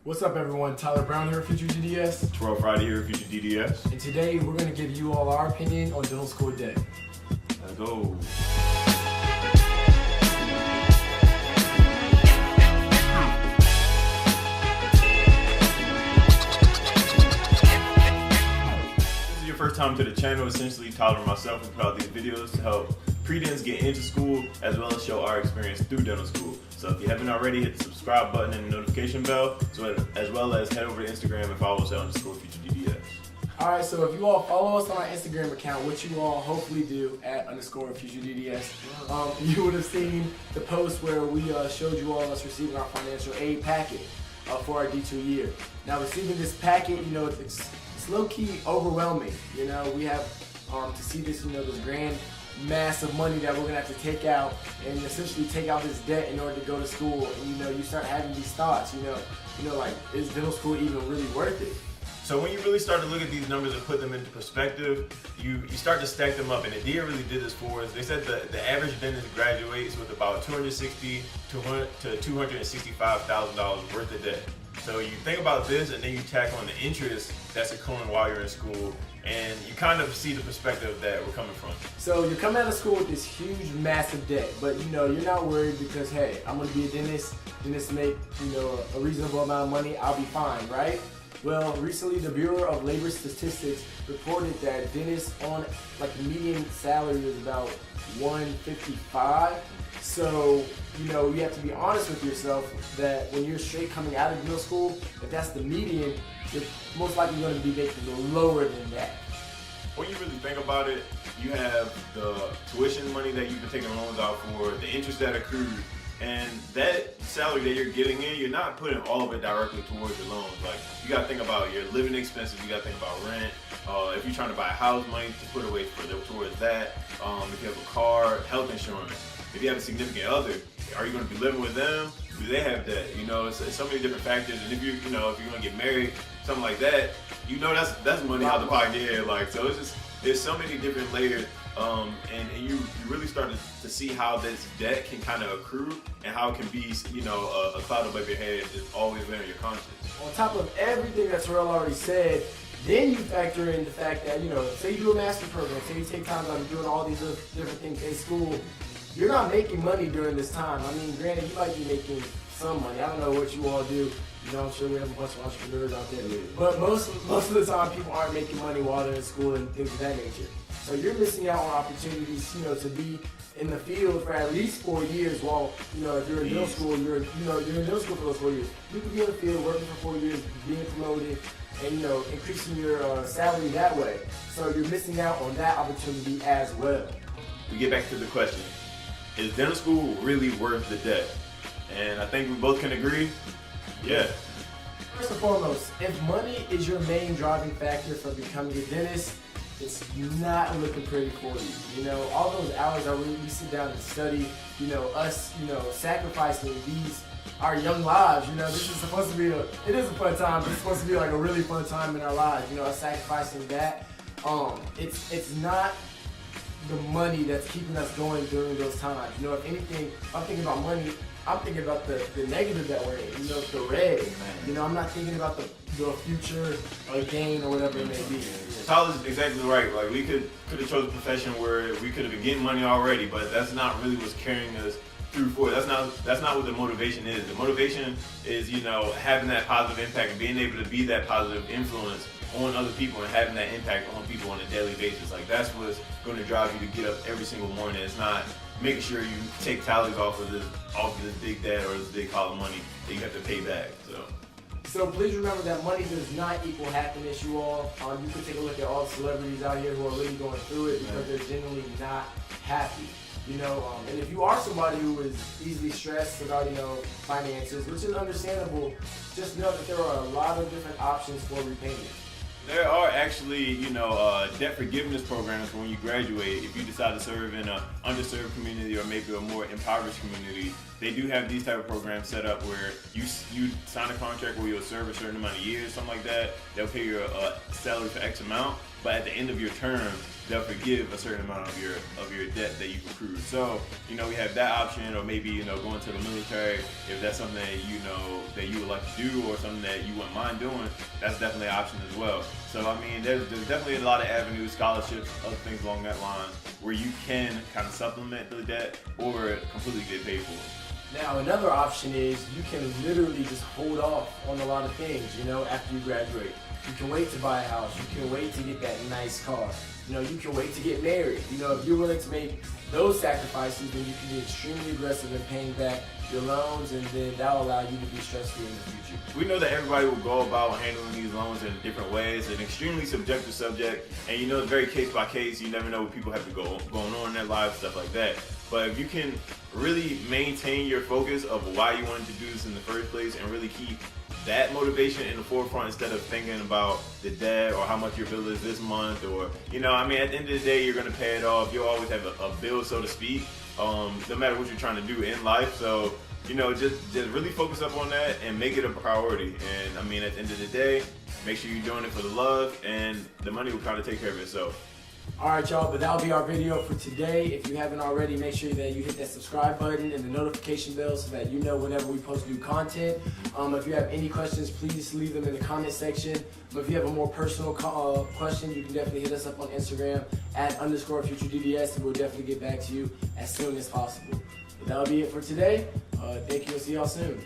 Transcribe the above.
What's up everyone, Tyler Brown here at FutureDDS. Terrell Friday here at FutureDDS. And today we're going to give you all our opinion on dental school day. Let's go. This is your first time to the channel. Essentially, Tyler and myself will put out these videos to help pre-dents get into school as well as show our experience through dental school. So if you haven't already, hit the subscribe button and the notification bell, as well as head over to Instagram and follow us at _FutureDDS. Alright, so if you all follow us on our Instagram account, which you all hopefully do at _FutureDDS, you would have seen the post where we showed you all us receiving our financial aid packet for our D2 year. Now receiving this packet, it's low-key overwhelming. We have to see this, this grand mass of money that we're gonna have to take out and essentially take out this debt in order to go to school. And you start having these thoughts, like, is dental school even really worth it? So when you really start to look at these numbers and put them into perspective, you start to stack them up. And the DA really did this for us. They said the average dentist graduates with about $260,000 to $265,000 worth of debt. So you think about this, and then you tack on the interest that's accruing while you're in school, and you kind of see the perspective that we're coming from. So you're coming out of school with this huge, massive debt, but you're not worried because, hey, I'm gonna be a dentist. Dentists make a reasonable amount of money. I'll be fine, right? Well, recently the Bureau of Labor Statistics reported that dentists on the median salary is about $155. So, you have to be honest with yourself that when you're straight coming out of middle school, if that's the median, you're most likely going to be making lower than that. When you really think about it, you have the tuition money that you've been taking loans out for, the interest that accrued, and that salary that you're getting in, you're not putting all of it directly towards your loans. Like, you got to think about your living expenses, you got to think about rent, if you're trying to buy a house, money to put away towards that, if you have a car, health insurance. If you have a significant other, are you going to be living with them? Do they have that? It's so many different factors. And if you're going to get married, something like that, that's money out the pocket. Yeah, so it's just, there's so many different layers. And you really start to see how this debt can kind of accrue and how it can be, a cloud above your head that's always there on your conscience. On top of everything that Terrell already said, then you factor in the fact that, say you do a master's program, say you take time out of doing all these different things in school, you're not making money during this time. I mean, granted, you might be making some money. I don't know what you all do. I'm sure we have a bunch of entrepreneurs out there. But most of the time, people aren't making money while they're in school and things of that nature. So you're missing out on opportunities, to be in the field for at least 4 years. While if you're in middle school, you're in middle school for those 4 years. You could be in the field working for 4 years, being promoted, and increasing your salary that way. So you're missing out on that opportunity as well. We get back to the question: is dental school really worth the debt? And I think we both can agree, yeah. First and foremost, if money is your main driving factor for becoming a dentist, it's not looking pretty for you. All those hours that we sit down and study, us, sacrificing our young lives. This is supposed to be it is a fun time, but it's supposed to be like a really fun time in our lives. Us sacrificing that. It's not the money that's keeping us going during those times. If anything, I'm thinking about money, I'm thinking about the negative that we're in, the red. I'm not thinking about the future or gain or whatever it may be. Tyler's exactly right. Like, we could have chosen a profession where we could have been getting money already, but that's not really what's carrying us through forward. That's not what the motivation is. The motivation is, having that positive impact and being able to be that positive influence on other people and having that impact on people on a daily basis. Like, that's what's going to drive you to get up every single morning. It's not making sure you take tallies off of this big debt or this big pile of money that you have to pay back. So please remember that money does not equal happiness, you all. You can take a look at all the celebrities out here who are really going through it because they're generally not happy. And if you are somebody who is easily stressed about, finances, which is understandable, just know that there are a lot of different options for repayment. There are actually, debt forgiveness programs when you graduate. If you decide to serve in an underserved community or maybe a more impoverished community, they do have these type of programs set up where you sign a contract where you'll serve a certain amount of years, something like that. They'll pay you a salary for X amount, but at the end of your term, they'll forgive a certain amount of your debt that you've accrued. So, we have that option, or maybe, going to the military, if that's something that that you would like to do, or something that you wouldn't mind doing, that's definitely an option as well. So, I mean, there's definitely a lot of avenues, scholarships, other things along that line, where you can kind of supplement the debt or completely get paid for it. Now, another option is you can literally just hold off on a lot of things, after you graduate. You can wait to buy a house. You can wait to get that nice car. You can wait to get married. If you're willing to make those sacrifices, then you can be extremely aggressive in paying back your loans, and then that'll allow you to be stress-free in the future. We know that everybody will go about handling these loans in different ways. It's an extremely subjective subject, and it's very case by case. You never know what people have going on in their lives, stuff like that. But if you can really maintain your focus of why you wanted to do this in the first place, and really keep that motivation in the forefront instead of thinking about the debt or how much your bill is this month, or at the end of the day, you're going to pay it off. You'll always have a bill, so to speak, no matter what you're trying to do in life. So just really focus up on that and make it a priority. And at the end of the day, make sure you're doing it for the love, and the money will kind of take care of itself. Alright, y'all, but that'll be our video for today. If you haven't already, make sure that you hit that subscribe button and the notification bell so that whenever we post new content. If you have any questions, please leave them in the comment section. But if you have a more personal question, you can definitely hit us up on Instagram @_FutureDDS, and we'll definitely get back to you as soon as possible. But that'll be it for today. Thank you, and see y'all soon.